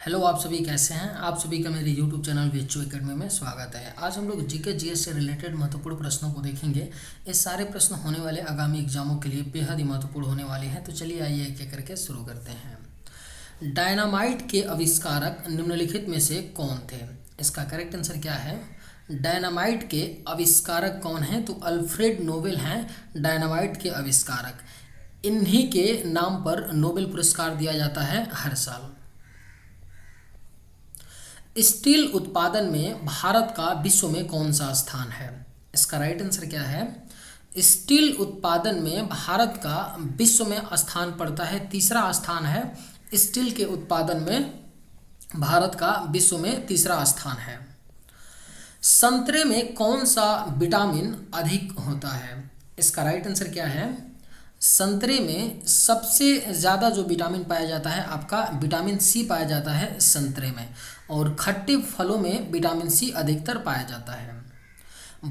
Hello, आप सभी कैसे हैं। आप सभी का मेरे यूट्यूब चैनल VHU एकेडमी में स्वागत है। आज हम लोग जीके जीएस से रिलेटेड महत्वपूर्ण प्रश्नों को देखेंगे। ये सारे प्रश्न होने वाले आगामी एग्जामों के लिए बेहद ही महत्वपूर्ण होने वाले हैं। तो चलिए आइए एक एक करके शुरू करते हैं। डायनामाइट के आविष्कारक निम्नलिखित में से कौन थे? इसका करेक्ट आंसर क्या है? डायनामाइट के आविष्कारक कौन हैं? तो अल्फ्रेड नोबेल हैं डायनामाइट के आविष्कारक। इन्हीं के नाम पर नोबेल पुरस्कार दिया जाता है हर साल। स्टील उत्पादन में भारत का विश्व में कौन सा स्थान है? इसका राइट आंसर क्या है? स्टील उत्पादन में भारत का विश्व में स्थान पड़ता है, तीसरा स्थान है। स्टील के उत्पादन में भारत का विश्व में तीसरा स्थान है। संतरे में कौन सा विटामिन अधिक होता है? इसका राइट आंसर क्या है? संतरे में सबसे ज़्यादा जो विटामिन पाया जाता है आपका विटामिन सी पाया जाता है संतरे में, और खट्टे फलों में विटामिन सी अधिकतर पाया जाता है।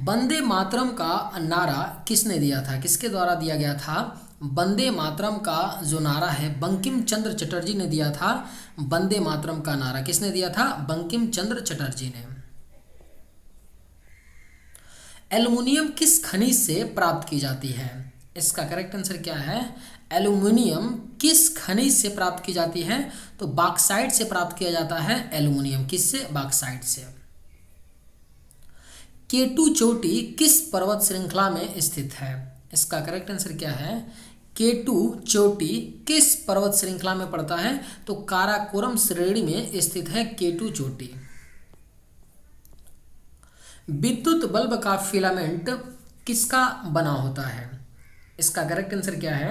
वंदे मातरम का नारा किसने दिया था? किसके द्वारा दिया गया था? वंदे मातरम का जो नारा है बंकिम चंद्र चटर्जी ने दिया था। वंदे मातरम का नारा किसने दिया था? बंकिम चंद्र चटर्जी ने। एल्युमिनियम किस खनिज से प्राप्त की जाती है? इसका करेक्ट आंसर क्या है? एल्युमिनियम किस खनिज से प्राप्त की जाती है? तो बॉक्साइट से प्राप्त किया जाता है एल्युमिनियम। किससे? बॉक्साइट से। केटू चोटी किस पर्वत श्रृंखला में स्थित है? इसका करेक्ट आंसर क्या है? केटू चोटी किस पर्वत श्रृंखला में पड़ता है? तो काराकोरम श्रेणी में स्थित है केटू चोटी। विद्युत बल्ब का फिलामेंट किसका बना होता है? इसका करेक्ट आंसर क्या है?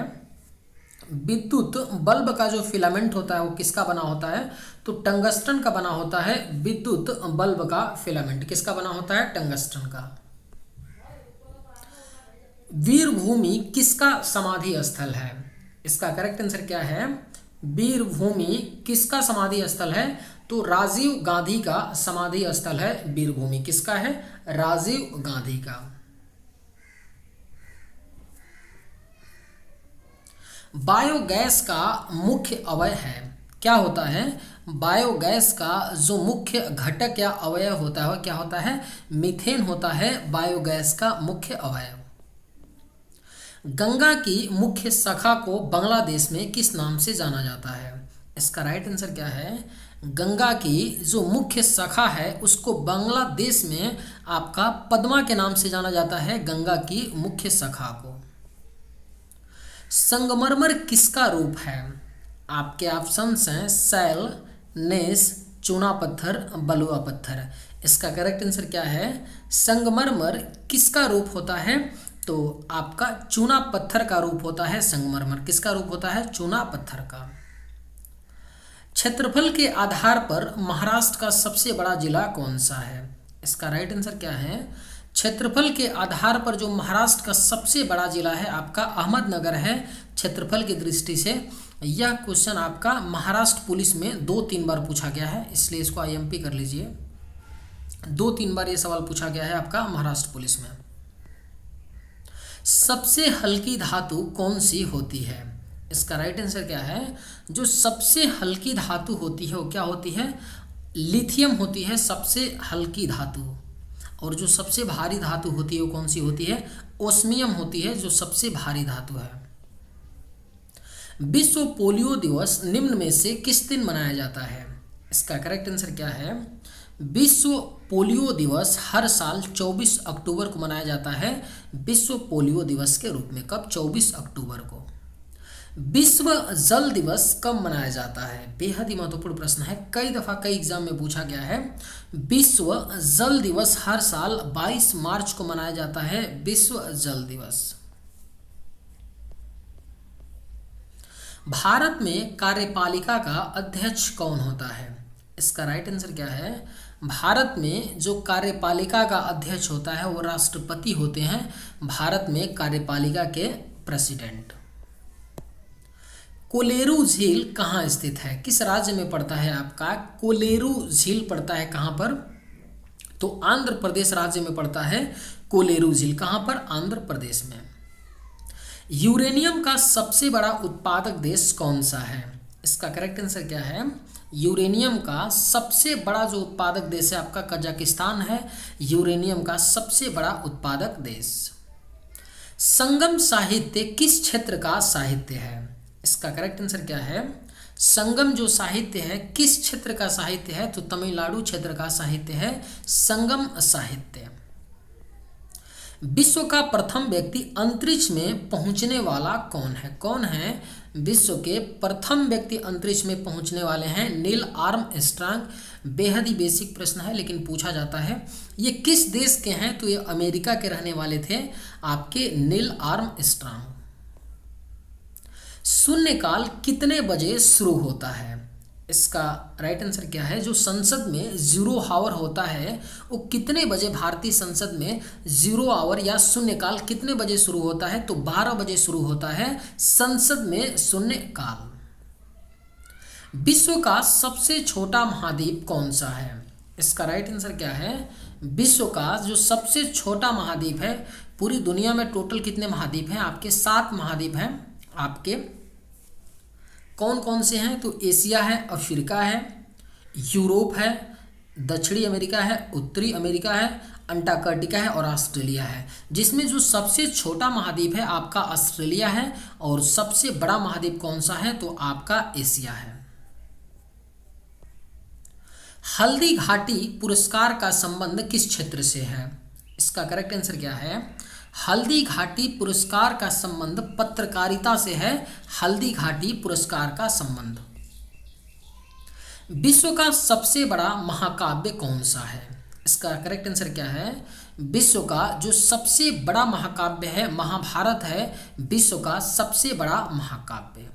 विद्युत बल्ब का जो फिलामेंट होता है वो किसका बना होता है? तो टंगस्टन का बना होता है। विद्युत बल्ब का फिलामेंट किसका बना होता है? टंगस्टन का। वीरभूमि किसका समाधि स्थल है? इसका करेक्ट आंसर क्या है? वीरभूमि किसका समाधि स्थल है? तो राजीव गांधी का समाधि स्थल है। वीरभूमि किसका है? राजीव गांधी का। बायोगैस का मुख्य अवयव है क्या होता है? बायोगैस का जो मुख्य घटक या अवयव होता है क्या होता है? मीथेन होता है बायोगैस का मुख्य अवयव। गंगा की मुख्य शाखा को बांग्लादेश में किस नाम से जाना जाता है? इसका राइट आंसर क्या है? गंगा की जो मुख्य शाखा है उसको बांग्लादेश में आपका पद्मा के नाम से जाना जाता है, गंगा की मुख्य शाखा को। संगमरमर किसका रूप है? आपके ऑप्शंस हैं सैल, नेस, चूना पत्थर, बलुआ पत्थर। इसका करेक्ट आंसर क्या है? संगमरमर किसका रूप होता है? तो आपका चूना पत्थर का रूप होता है। संगमरमर किसका रूप होता है? चूना पत्थर का। क्षेत्रफल के आधार पर महाराष्ट्र का सबसे बड़ा जिला कौन सा है? इसका राइट आंसर क्या है? क्षेत्रफल के आधार पर जो महाराष्ट्र का सबसे बड़ा जिला है आपका अहमदनगर है। क्षेत्रफल की दृष्टि से यह क्वेश्चन आपका महाराष्ट्र पुलिस में 2-3 बार पूछा गया है, इसलिए इसको IMP कर लीजिए। 2-3 बार ये सवाल पूछा गया है आपका महाराष्ट्र पुलिस में। सबसे हल्की धातु कौन सी होती है? इसका राइट आंसर क्या है? जो सबसे हल्की धातु होती है वो क्या होती है? लिथियम होती है सबसे हल्की धातु। और जो सबसे भारी धातु होती है वो कौन सी होती है? ओस्मियम होती है जो सबसे भारी धातु है। विश्व पोलियो दिवस निम्न में से किस दिन मनाया जाता है? इसका करेक्ट आंसर क्या है? विश्व पोलियो दिवस हर साल 24 अक्टूबर को मनाया जाता है, विश्व पोलियो दिवस के रूप में। कब? 24 अक्टूबर को। विश्व जल दिवस कब मनाया जाता है? बेहद ही महत्वपूर्ण प्रश्न है, कई दफा कई एग्जाम में पूछा गया है। विश्व जल दिवस हर साल 22 मार्च को मनाया जाता है, विश्व जल दिवस। भारत में कार्यपालिका का अध्यक्ष कौन होता है? इसका राइट आंसर क्या है? भारत में जो कार्यपालिका का अध्यक्ष होता है वो राष्ट्रपति होते हैं। भारत में कार्यपालिका के प्रेसिडेंट। कोलेरू झील कहाँ स्थित है? किस राज्य में पड़ता है आपका? कोलेरू झील पड़ता है कहाँ पर? तो आंध्र प्रदेश राज्य में पड़ता है कोलेरू झील। कहाँ पर? आंध्र प्रदेश में। यूरेनियम का सबसे बड़ा उत्पादक देश कौन सा है? इसका करेक्ट आंसर क्या है? यूरेनियम का सबसे बड़ा जो उत्पादक देश है आपका कजाकिस्तान है, यूरेनियम का सबसे बड़ा उत्पादक देश। संगम साहित्य किस क्षेत्र का साहित्य है? इसका करेक्ट आंसर क्या है? संगम जो साहित्य है किस क्षेत्र का साहित्य है? तो तमिलनाडु क्षेत्र का साहित्य है संगम साहित्य। विश्व का प्रथम व्यक्ति अंतरिक्ष में पहुंचने वाला कौन है? कौन है विश्व के प्रथम व्यक्ति अंतरिक्ष में पहुंचने वाले हैं? Neil Armstrong. बेहद ही बेसिक प्रश्न है लेकिन पूछा जाता है। ये किस देश के हैं? तो ये अमेरिका के रहने वाले थे आपके नील आर्मस्ट्रांग। शून्यकाल कितने बजे शुरू होता है? इसका राइट आंसर क्या है? जो संसद में जीरो आवर होता है वो कितने बजे भारतीय संसद में जीरो आवर या शून्यकाल कितने बजे शुरू होता है? तो 12 बजे शुरू होता है संसद में शून्यकाल। विश्व का सबसे छोटा महाद्वीप कौन सा है? इसका राइट आंसर क्या है? विश्व का जो सबसे छोटा महाद्वीप है, पूरी दुनिया में टोटल कितने महाद्वीप हैं? आपके 7 महाद्वीप हैं। आपके कौन कौन से हैं? तो एशिया है, अफ्रीका है, यूरोप है, दक्षिणी अमेरिका है, उत्तरी अमेरिका है, अंटार्कटिका है और ऑस्ट्रेलिया है। जिसमें जो सबसे छोटा महाद्वीप है आपका ऑस्ट्रेलिया है और सबसे बड़ा महाद्वीप कौन सा है? तो आपका एशिया है। हल्दी घाटी पुरस्कार का संबंध किस क्षेत्र से है? इसका करेक्ट आंसर क्या है? हल्दी घाटी पुरस्कार का संबंध पत्रकारिता से है। हल्दी घाटी पुरस्कार का संबंध। विश्व का सबसे बड़ा महाकाव्य कौन सा है? इसका करेक्ट आंसर क्या है? विश्व का जो सबसे बड़ा महाकाव्य है महाभारत है, विश्व का सबसे बड़ा महाकाव्य।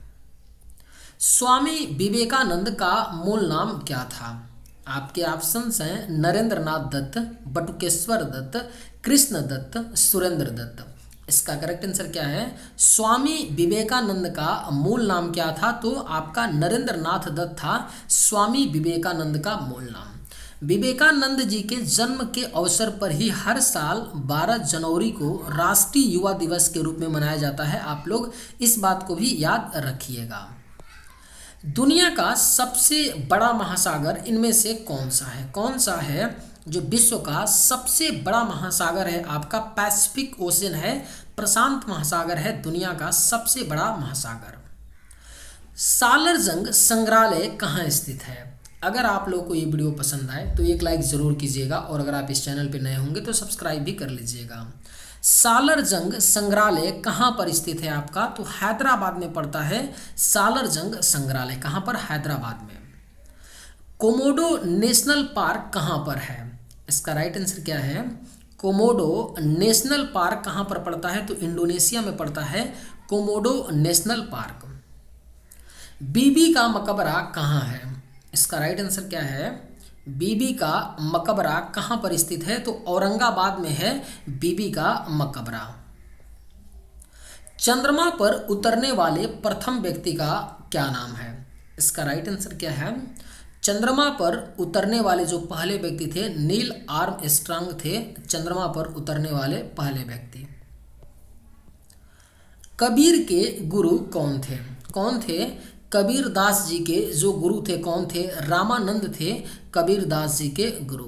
स्वामी विवेकानंद का मूल नाम क्या था? आपके ऑप्शंस हैं नरेंद्रनाथ दत्त, बटुकेश्वर दत्त, कृष्ण दत्त, सुरेंद्र दत्त। इसका करेक्ट आंसर क्या है? स्वामी विवेकानंद का मूल नाम क्या था? तो आपका नरेंद्रनाथ दत्त था स्वामी विवेकानंद का मूल नाम। विवेकानंद जी के जन्म के अवसर पर ही हर साल 12 जनवरी को राष्ट्रीय युवा दिवस के रूप में मनाया जाता है। आप लोग इस बात को भी याद रखिएगा। दुनिया का सबसे बड़ा महासागर इनमें से कौन सा है? कौन सा है जो विश्व का सबसे बड़ा महासागर है? आपका पैसिफिक ओशन है, प्रशांत महासागर है दुनिया का सबसे बड़ा महासागर। सालारजंग संग्रहालय कहाँ स्थित है? अगर आप लोग को ये वीडियो पसंद आए तो एक लाइक ज़रूर कीजिएगा और अगर आप इस चैनल पर नए होंगे तो सब्सक्राइब भी कर लीजिएगा। सालारजंग संग्रहालय कहाँ पर स्थित है आपका? तो हैदराबाद में पड़ता है सालारजंग संग्रहालय। कहाँ पर? हैदराबाद में। कोमोडो नेशनल पार्क कहाँ पर है? इसका राइट आंसर क्या है? कोमोडो नेशनल पार्क कहाँ पर पड़ता है? तो इंडोनेशिया में पड़ता है कोमोडो नेशनल पार्क। बीबी का मकबरा कहाँ है? इसका राइट आंसर क्या है? बीबी का मकबरा कहाँ पर स्थित है? तो औरंगाबाद में है बीबी का मकबरा। चंद्रमा पर उतरने वाले प्रथम व्यक्ति का क्या नाम है? इसका राइट आंसर क्या है? चंद्रमा पर उतरने वाले जो पहले व्यक्ति थे नील आर्मस्ट्रांग थे चंद्रमा पर उतरने वाले पहले व्यक्ति। कबीर के गुरु कौन थे? कौन थे? कबीर दास जी के जो गुरु थे कौन थे? रामानंद थे कबीर दास जी के गुरु।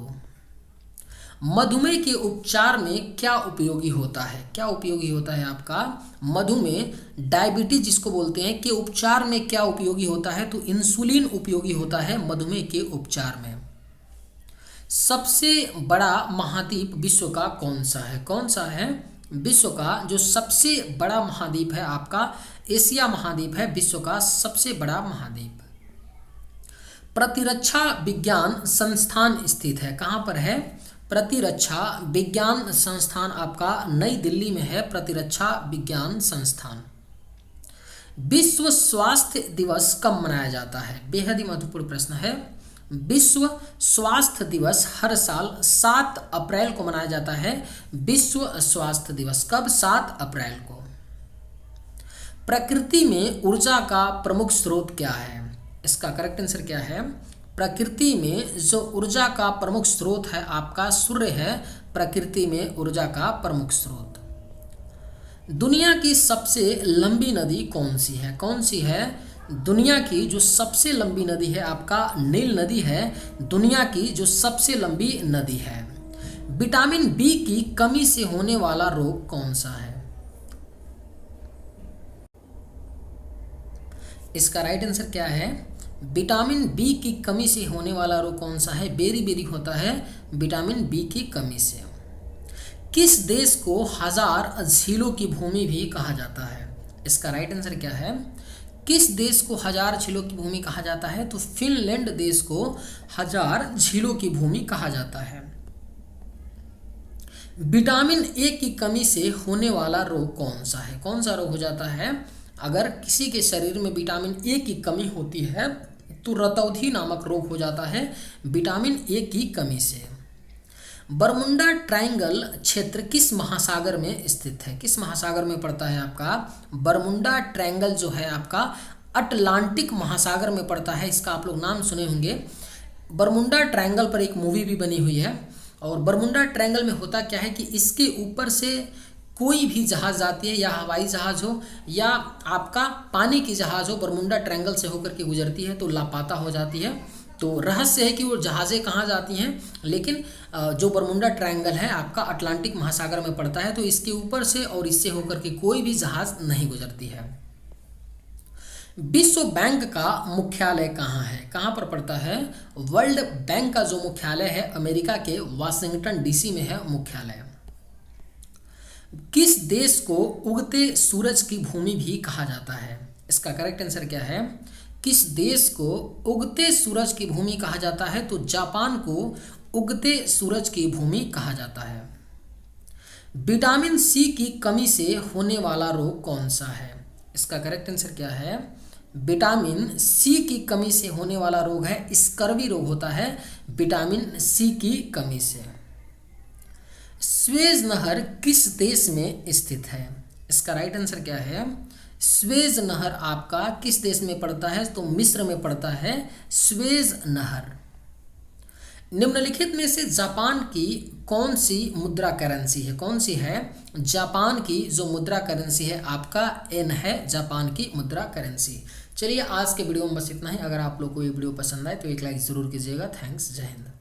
मधुमेह के उपचार में क्या उपयोगी होता है? क्या उपयोगी होता है आपका? मधुमेह, डायबिटीज जिसको बोलते हैं, के उपचार में क्या उपयोगी होता है? तो इंसुलिन उपयोगी होता है मधुमेह के उपचार में। सबसे बड़ा महाद्वीप विश्व का कौन सा है? कौन सा है? विश्व का जो सबसे बड़ा महाद्वीप है आपका एशिया महाद्वीप है विश्व का सबसे बड़ा महाद्वीप। प्रतिरक्षा विज्ञान संस्थान स्थित है कहाँ पर है? प्रतिरक्षा विज्ञान संस्थान आपका नई दिल्ली में है। प्रतिरक्षा विज्ञान संस्थान। विश्व स्वास्थ्य दिवस कब मनाया जाता है? बेहद ही महत्वपूर्ण प्रश्न है। विश्व स्वास्थ्य दिवस हर साल 7 अप्रैल को मनाया जाता है। विश्व स्वास्थ्य दिवस कब? 7 अप्रैल को। प्रकृति में ऊर्जा का प्रमुख स्रोत क्या है? इसका करेक्ट आंसर क्या है? प्रकृति में जो ऊर्जा का प्रमुख स्रोत है आपका सूर्य है। प्रकृति में ऊर्जा का प्रमुख स्रोत। दुनिया की सबसे लंबी नदी कौन सी है? कौन सी है? दुनिया की जो सबसे लंबी नदी है आपका नील नदी है दुनिया की जो सबसे लंबी नदी है। विटामिन बी की कमी से होने वाला रोग कौन सा है? इसका राइट आंसर क्या है? विटामिन बी की कमी से होने वाला रोग कौन सा है? बेरी होता है विटामिन बी की कमी से। किस देश को हजार झीलों की भूमि भी कहा जाता है? इसका राइट आंसर क्या है? किस देश को हजार झीलों की भूमि कहा जाता है? तो फिनलैंड देश को हजार झीलों की भूमि कहा जाता है। विटामिन ए की कमी से होने वाला रोग कौन सा है? कौन सा रोग हो जाता है अगर किसी के शरीर में विटामिन ए की कमी होती है? तो रतौंधी नामक रोग हो जाता है विटामिन ए की कमी से। बरमुंडा ट्रायंगल क्षेत्र किस महासागर में स्थित है? किस महासागर में पड़ता है आपका? बरमुंडा ट्रायंगल जो है आपका अटलांटिक महासागर में पड़ता है। इसका आप लोग नाम सुने होंगे। बरमुंडा ट्रायंगल पर एक मूवी भी बनी हुई है। और बरमुंडा ट्रायंगल में होता क्या है कि इसके ऊपर से कोई भी जहाज़ जाती है, या हवाई जहाज़ हो या आपका पानी की जहाज़ हो, बरमुंडा ट्रायंगल से होकर के गुजरती है तो लापता हो जाती है। तो रहस्य है कि वो जहाज़ें कहाँ जाती हैं, लेकिन जो बरमुंडा ट्रायंगल है आपका अटलांटिक महासागर में पड़ता है, तो इसके ऊपर से और इससे होकर के कोई भी जहाज़ नहीं गुजरती है। विश्व बैंक का मुख्यालय कहाँ है? कहाँ पर पड़ता है? वर्ल्ड बैंक का जो मुख्यालय है अमेरिका के वाशिंगटन डीसी में है मुख्यालय। किस देश को उगते सूरज की भूमि भी कहा जाता है? इसका करेक्ट आंसर क्या है? किस देश को उगते सूरज की भूमि कहा जाता है? तो जापान को उगते सूरज की भूमि कहा जाता है। विटामिन सी की कमी से होने वाला रोग कौन सा है? इसका करेक्ट आंसर क्या है? विटामिन सी की कमी से होने वाला रोग है स्कर्वी रोग होता है विटामिन सी की कमी से। स्वेज नहर किस देश में स्थित है? इसका राइट आंसर क्या है? स्वेज नहर आपका किस देश में पड़ता है? तो मिस्र में पड़ता है स्वेज नहर। निम्नलिखित में से जापान की कौन सी मुद्रा करेंसी है? कौन सी है? जापान की जो मुद्रा करेंसी है आपका एन है जापान की मुद्रा करेंसी। चलिए आज के वीडियो में बस इतना ही। अगर आप लोग को ये वीडियो पसंद आए तो एक लाइक ज़रूर कीजिएगा। थैंक्स, जय हिंद।